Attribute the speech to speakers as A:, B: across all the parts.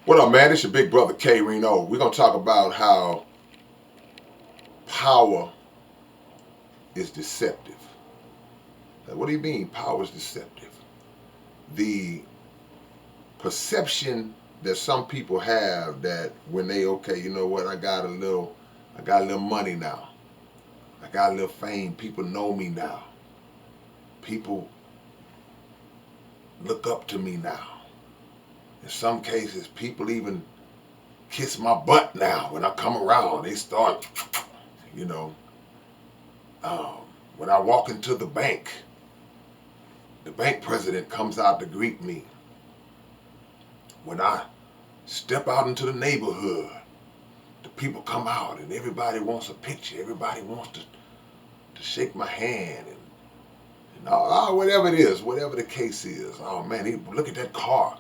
A: What up, man? It's your big brother K-Rino. We're going to talk about how power is deceptive. Now, what do you mean power is deceptive? The perception that some people have that when they, okay, you know what, I got a little money now. I got a little fame. People know me now. People look up to me now. In some cases, people even kiss my butt now when I come around. They start, you know, when I walk into the bank president comes out to greet me. When I step out into the neighborhood, the people come out and everybody wants a picture. Everybody wants to shake my hand and whatever it is, whatever the case is. Oh man, look at that car.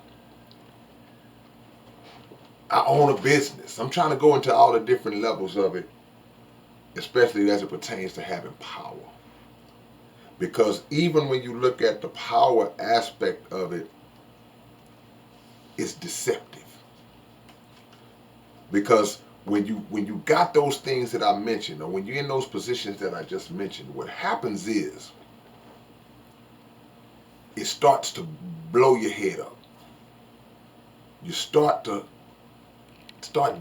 A: I own a business. I'm trying to go into all the different levels of it, especially as it pertains to having power. Because even when you look at the power aspect of it, it's deceptive. Because when you got those things that I mentioned, or when you're in those positions that I just mentioned, what happens is it starts to blow your head up. You start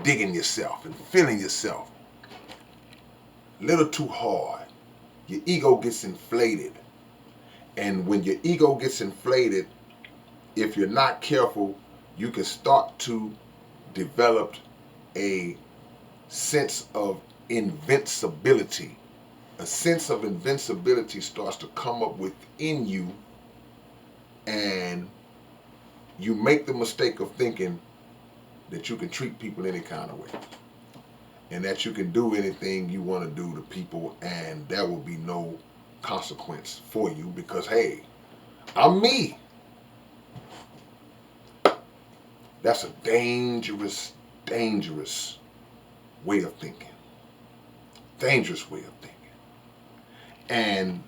A: digging yourself and feeling yourself a little too hard. Your ego gets inflated. And when your ego gets inflated, if you're not careful, you can start to develop a sense of invincibility. A sense of invincibility starts to come up within you, and you make the mistake of thinking that you can treat people any kind of way, and that you can do anything you want to do to people, and there will be no consequence for you because, hey, I'm me. That's a dangerous, dangerous way of thinking. Dangerous way of thinking. And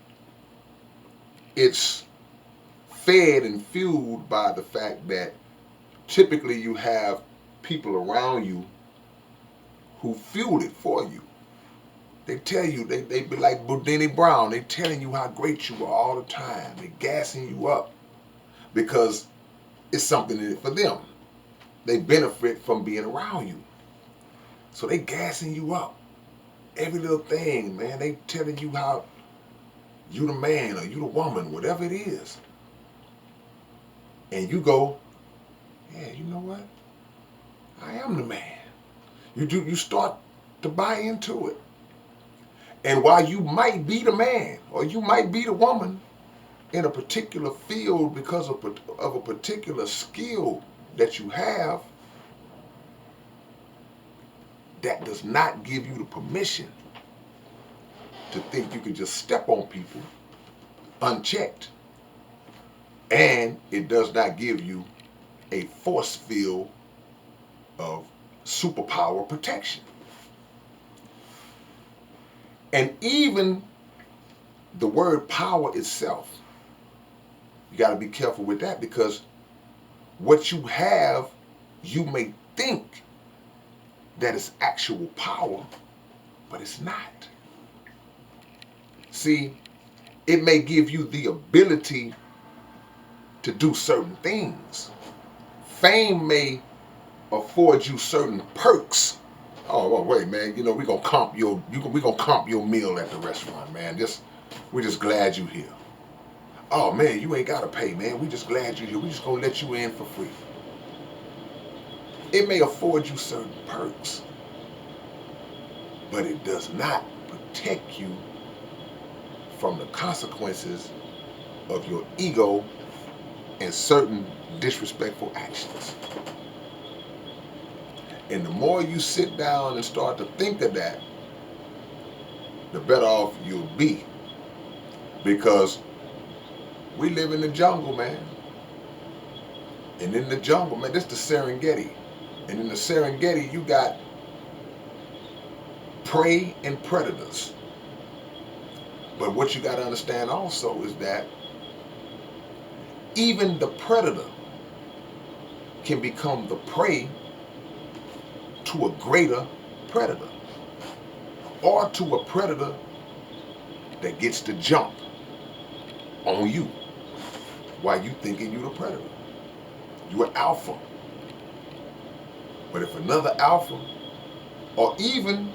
A: it's fed and fueled by the fact that typically you have people around you who fuel it for you. They tell you, they be like Boudini Brown, they telling you how great you are all the time. They gassing you up because it's something in it for them. They benefit from being around you. So they gassing you up. Every little thing, man, they telling you how you the man or you the woman, whatever it is. And you go, yeah, you know what? I am the man. You start to buy into it. And while you might be the man or you might be the woman in a particular field because of a particular skill that you have, that does not give you the permission to think you can just step on people unchecked. And it does not give you a force field of superpower protection. And even the word power itself, you got to be careful with that, because what you have, you may think that it's actual power, but it's not. See, it may give you the ability to do certain things. Fame may afford you certain perks. Oh, well, wait, man. You know, we're gonna comp your meal at the restaurant, man. We're just glad you here. Oh man, you ain't gotta pay, man. We just glad you here. We just gonna let you in for free. It may afford you certain perks, but it does not protect you from the consequences of your ego and certain disrespectful actions. And the more you sit down and start to think of that, the better off you'll be. Because we live in the jungle, man. And in the jungle, man, this is the Serengeti. And in the Serengeti, you got prey and predators. But what you got to understand also is that even the predator can become the prey to a greater predator, or to a predator that gets to jump on you while you thinking you the predator. You an alpha. But if another alpha, or even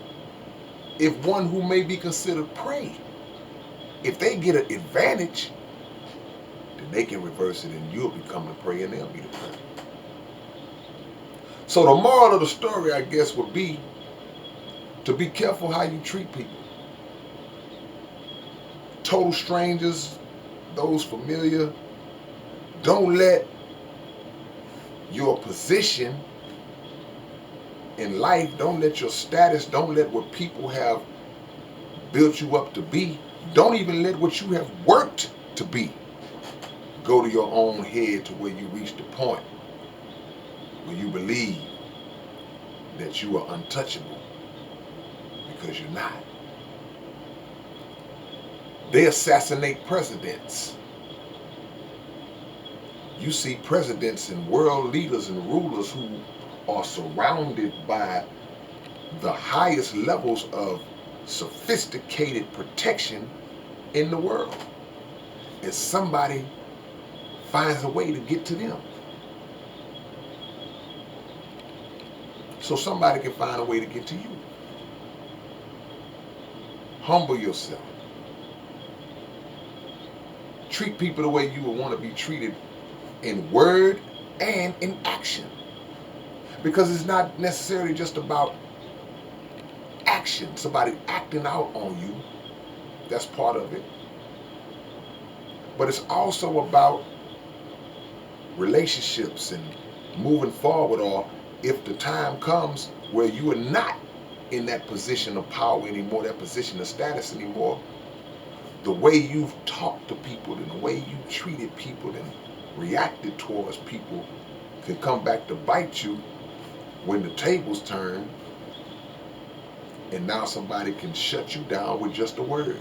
A: if one who may be considered prey, if they get an advantage, then they can reverse it and you'll become the prey and they'll be the predator. So the moral of the story, I guess, would be to be careful how you treat people. Total strangers, those familiar. Don't let your position in life, don't let your status, don't let what people have built you up to be, don't even let what you have worked to be go to your own head to where you reach the point where you believe that you are untouchable, because you're not. They assassinate presidents. You see presidents and world leaders and rulers who are surrounded by the highest levels of sophisticated protection in the world, and somebody finds a way to get to them. So somebody can find a way to get to you. Humble yourself. Treat people the way you would want to be treated in word and in action. Because it's not necessarily just about action, somebody acting out on you. That's part of it. But it's also about relationships and moving forward, or if the time comes where you are not in that position of power anymore, that position of status anymore, the way you've talked to people and the way you treated people and reacted towards people can come back to bite you when the tables turn, and now somebody can shut you down with just a word.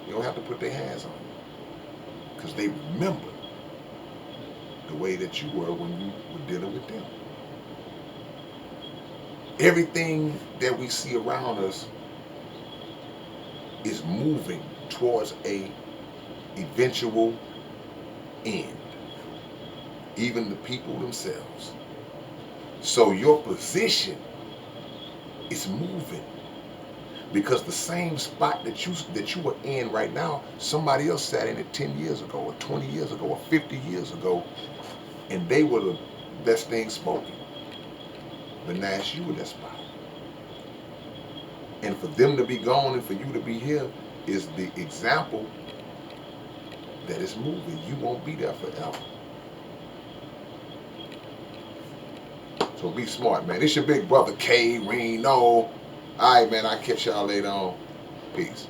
A: You don't have to put their hands on you, because they remember the way that you were when you were dealing with them. Everything that we see around us is moving towards a eventual end. Even the people themselves. So your position is moving, because the same spot that you are in right now, somebody else sat in it 10 years ago, or 20 years ago, or 50 years ago, and they were the best thing spoken. But now it's you in that spot. And for them to be gone and for you to be here is the example that it's moving. You won't be there forever. So be smart, man. It's your big brother K-Rino. All right, man. I'll catch y'all later on. Peace.